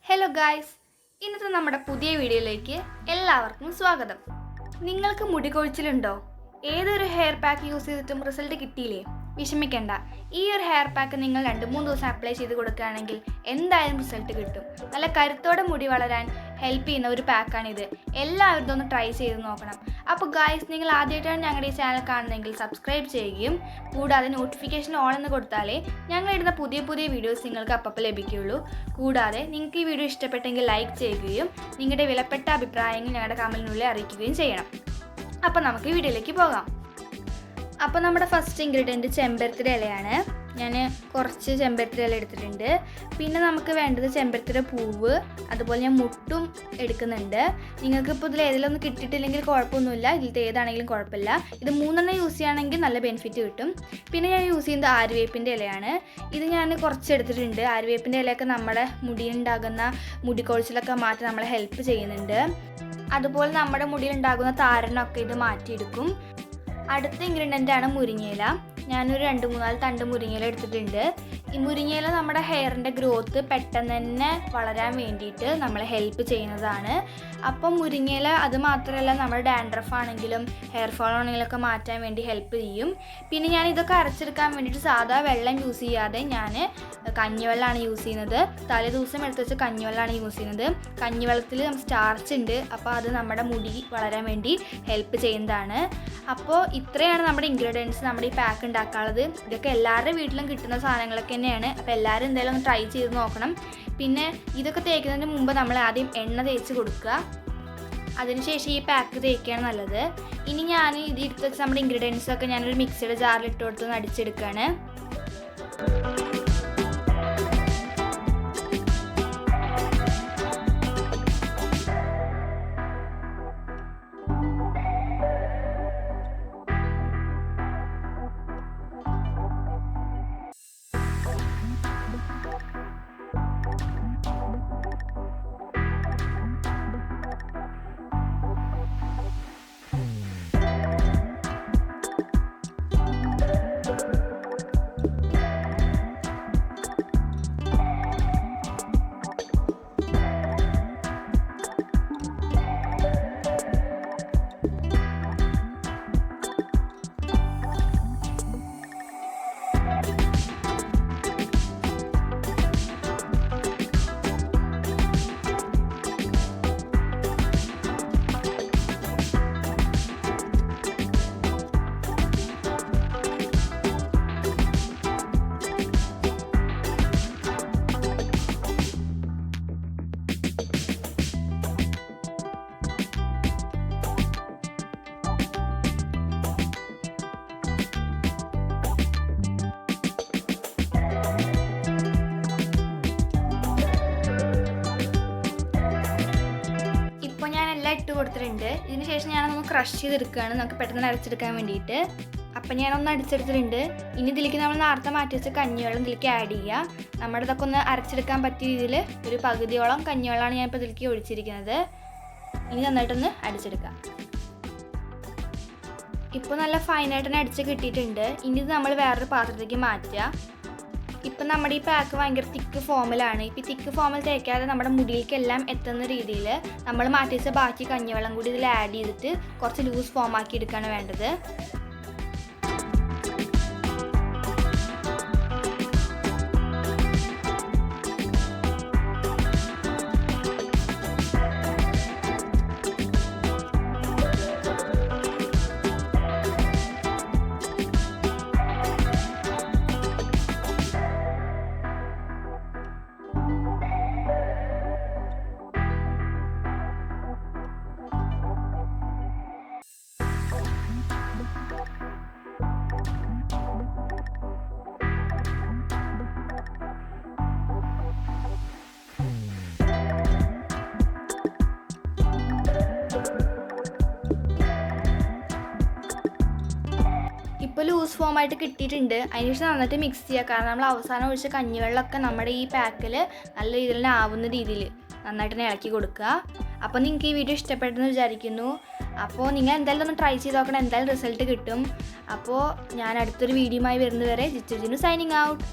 Hello guys, ഇന്നത്തെ നമ്മുടെ പുതിയ വീഡിയോയിലേക്ക് എല്ലാവർക്കും സ്വാഗതം. നിങ്ങൾക്ക് മുടി കൊഴിച്ചിലുണ്ടോ? ഏതൊരു ഹെയർ പാക്ക് യൂസ് ചെയ്തിട്ടും റിസൾട്ട് കിട്ടിയില്ലേ? വിഷമിക്കേണ്ട. ഈ ഒരു ഹെയർ പാക്ക് നിങ്ങൾ 2-3 ദിവസം അപ്ലൈ ചെയ്ത് കൊടുക്കുകയാണെങ്കിൽ എന്തായാലും റിസൾട്ട് കിട്ടും. നല്ല കരുത്തോടെ മുടി വളരാൻ ഹെൽപ്പ് ചെയ്യുന്ന ഒരു പാക്കാണിത്. എല്ലാവരും ഇതൊന്ന് ട്രൈ ചെയ്ത് നോക്കണം. അപ്പോൾ ഗായ്സ്, നിങ്ങൾ ആദ്യമായിട്ടാണ് ഞങ്ങളുടെ ഈ ചാനൽ കാണുന്നതെങ്കിൽ സബ്സ്ക്രൈബ് ചെയ്യുകയും കൂടാതെ നോട്ടിഫിക്കേഷൻ ഓൺ എന്ന് കൊടുത്താലേ ഞങ്ങളിടുന്ന പുതിയ പുതിയ വീഡിയോസ് നിങ്ങൾക്ക് അപ്പോൾ ലഭിക്കുകയുള്ളൂ. കൂടാതെ നിങ്ങൾക്ക് ഈ വീഡിയോ ഇഷ്ടപ്പെട്ടെങ്കിൽ ലൈക്ക് ചെയ്യുകയും നിങ്ങളുടെ വിലപ്പെട്ട അഭിപ്രായങ്ങൾ ഞങ്ങളുടെ കമന്റിനുള്ളിൽ അറിയിക്കുകയും ചെയ്യണം. അപ്പോൾ നമുക്ക് വീഡിയോയിലേക്ക് പോകാം. അപ്പോൾ നമ്മുടെ ഫസ്റ്റ് ഇൻഗ്രീഡിയൻറ്റ് ചെമ്പരത്തിയുടെ ഇലയാണ്. ഞാൻ കുറച്ച് ചെമ്പരത്തിയുടെ ഇല എടുത്തിട്ടുണ്ട്. പിന്നെ നമുക്ക് വേണ്ടത് ചെമ്പരത്തിയുടെ പൂവ്, അതുപോലെ ഞാൻ മുട്ടും എടുക്കുന്നുണ്ട്. നിങ്ങൾക്കിപ്പോൾ ഇതിൽ ഏതിലൊന്നും കിട്ടിയിട്ടില്ലെങ്കിൽ കുഴപ്പമൊന്നുമില്ല, ഇതിലത്തെ ഏതാണെങ്കിലും കുഴപ്പമില്ല. ഇത് 3 യൂസ് ചെയ്യുകയാണെങ്കിൽ നല്ല ബെനിഫിറ്റ് കിട്ടും. പിന്നെ ഞാൻ യൂസ് ചെയ്യുന്നത് ആര്യവേപ്പിൻ്റെ ഇലയാണ്. ഇത് ഞാൻ കുറച്ച് എടുത്തിട്ടുണ്ട്. ആര്യവേപ്പിൻ്റെ ഇലയൊക്കെ നമ്മുടെ മുടിയിലുണ്ടാകുന്ന മുടിക്കൊഴിച്ചിലൊക്കെ മാറ്റി നമ്മളെ ഹെൽപ്പ് ചെയ്യുന്നുണ്ട്. അതുപോലെ നമ്മുടെ മുടിയിലുണ്ടാകുന്ന താരനൊക്കെ ഇത് മാറ്റിയെടുക്കും. അടുത്ത ഇൻഗ്രീഡിയൻ്റാണ് മുരിങ്ങയില. ഞാനൊരു 2-3 തണ്ട് മുരിങ്ങയില എടുത്തിട്ടുണ്ട്. ഈ മുരിങ്ങയില നമ്മുടെ ഹെയറിൻ്റെ ഗ്രോത്ത് പെട്ടെന്ന് തന്നെ വളരാൻ വേണ്ടിയിട്ട് നമ്മളെ ഹെൽപ്പ് ചെയ്യുന്നതാണ്. അപ്പം മുരിങ്ങയില അത് മാത്രമല്ല, നമ്മുടെ ഡാൻഡ്രഫ് ആണെങ്കിലും ഹെയർ ഫോൾ ആണെങ്കിലൊക്കെ മാറ്റാൻ വേണ്ടി ഹെൽപ്പ് ചെയ്യും. പിന്നെ ഞാൻ ഇതൊക്കെ അരച്ചെടുക്കാൻ വേണ്ടിയിട്ട് സാധാ വെള്ളം യൂസ് ചെയ്യാതെ ഞാൻ കഞ്ഞിവെള്ളമാണ് യൂസ് ചെയ്യുന്നത്. തലേ ദിവസം എടുത്ത് വെച്ച് കഞ്ഞിവെള്ളമാണ് യൂസ് ചെയ്യുന്നത്. കഞ്ഞിവെള്ളത്തിൽ സ്റ്റാർച്ച് ഉണ്ട്, അപ്പോൾ അത് നമ്മുടെ മുടി വളരാൻ വേണ്ടി ഹെൽപ്പ് ചെയ്യുന്നതാണ്. അപ്പോൾ ഇത്രയാണ് നമ്മുടെ ഇൻഗ്രീഡിയൻസ് നമ്മുടെ ഈ പാക്ക് ഉണ്ടാക്കാനുള്ളത്. ഇതൊക്കെ എല്ലാവരുടെ വീട്ടിലും കിട്ടുന്ന സാധനങ്ങളൊക്കെ തന്നെയാണ്. അപ്പോൾ എല്ലാവരും എന്തായാലും ഒന്ന് ട്രൈ ചെയ്ത് നോക്കണം. പിന്നെ ഇതൊക്കെ തേക്കുന്നതിന് മുമ്പ് നമ്മൾ ആദ്യം എണ്ണ തേച്ച് കൊടുക്കുക. അതിനുശേഷം ഈ പാക്ക് തേക്കുകയാണ് നല്ലത്. ഇനി ഞാൻ ഇത് എടുത്ത് വെച്ച് നമ്മുടെ ഇൻഗ്രീഡിയൻസൊക്കെ ഞാനൊരു മിക്സിയുടെ ജാറിൽ ഇട്ട് കൊടുത്തൊന്ന് അടിച്ചെടുക്കുകയാണ്. ഇട്ട് കൊടുത്തിട്ടുണ്ട്. ഇതിന് ശേഷം ഞാനൊന്ന് ക്രഷ് ചെയ്തെടുക്കുകയാണ്, നമുക്ക് പെട്ടെന്ന് അരച്ചെടുക്കാൻ വേണ്ടിയിട്ട്. അപ്പം ഞാനൊന്ന് അടിച്ചെടുത്തിട്ടുണ്ട്. ഇനി ഇതിലേക്ക് നമ്മൾ നേരത്തെ മാറ്റി വെച്ച കഞ്ഞിവെള്ളം ഇതിലേക്ക് ആഡ് ചെയ്യുക. നമ്മുടെ ഇതൊക്കെ ഒന്ന് അരച്ചെടുക്കാൻ പറ്റിയ രീതിയിൽ ഒരു പകുതിയോളം കഞ്ഞിവെള്ളമാണ് ഞാൻ ഇപ്പോൾ ഇതിലേക്ക് ഒഴിച്ചിരിക്കുന്നത്. ഇനി നന്നായിട്ടൊന്ന് അടിച്ചെടുക്കാം. ഇപ്പോൾ നല്ല ഫൈനായിട്ട് തന്നെ അടിച്ച് കിട്ടിയിട്ടുണ്ട്. ഇനി ഇത് നമ്മൾ വേറൊരു പാത്രത്തിലേക്ക് മാറ്റുക. ഇപ്പം നമ്മുടെ ഈ പാക്ക് ഭയങ്കര തിക്ക് ഫോമിലാണ്. ഇപ്പം തിക്ക് ഫോമിൽ തേക്കാതെ നമ്മുടെ മുടിയിലേക്കെല്ലാം എത്തുന്ന രീതിയിൽ നമ്മൾ മാറ്റി വെച്ച ബാക്കി കഞ്ഞിവെള്ളം കൂടി ഇതിൽ ആഡ് ചെയ്തിട്ട് കുറച്ച് ലൂസ് ഫോം ആക്കി എടുക്കുകയാണ് വേണ്ടത്. ഇപ്പോൾ ലൂസ് ഫോമായിട്ട് കിട്ടിയിട്ടുണ്ട്. അതിനുശേഷം നന്നായിട്ട് മിക്സ് ചെയ്യുക. കാരണം നമ്മൾ അവസാനം ഒഴിച്ച കഞ്ഞിവെള്ളമൊക്കെ നമ്മുടെ ഈ പാക്കിൽ നല്ല രീതിയിൽ തന്നെ ആവുന്ന രീതിയിൽ നന്നായിട്ട് തന്നെ ഇളക്കി കൊടുക്കുക. അപ്പോൾ നിങ്ങൾക്ക് ഈ വീഡിയോ ഇഷ്ടപ്പെട്ടെന്ന് വിചാരിക്കുന്നു. അപ്പോൾ നിങ്ങൾ എന്തായാലും ഒന്ന് ട്രൈ ചെയ്ത് നോക്കണം, എന്തായാലും റിസൾട്ട് കിട്ടും. അപ്പോൾ ഞാൻ അടുത്തൊരു വീഡിയോയുമായി വരുന്നതുവരെ ജിച്ചു ജിനു സൈനിങ് ഔട്ട്.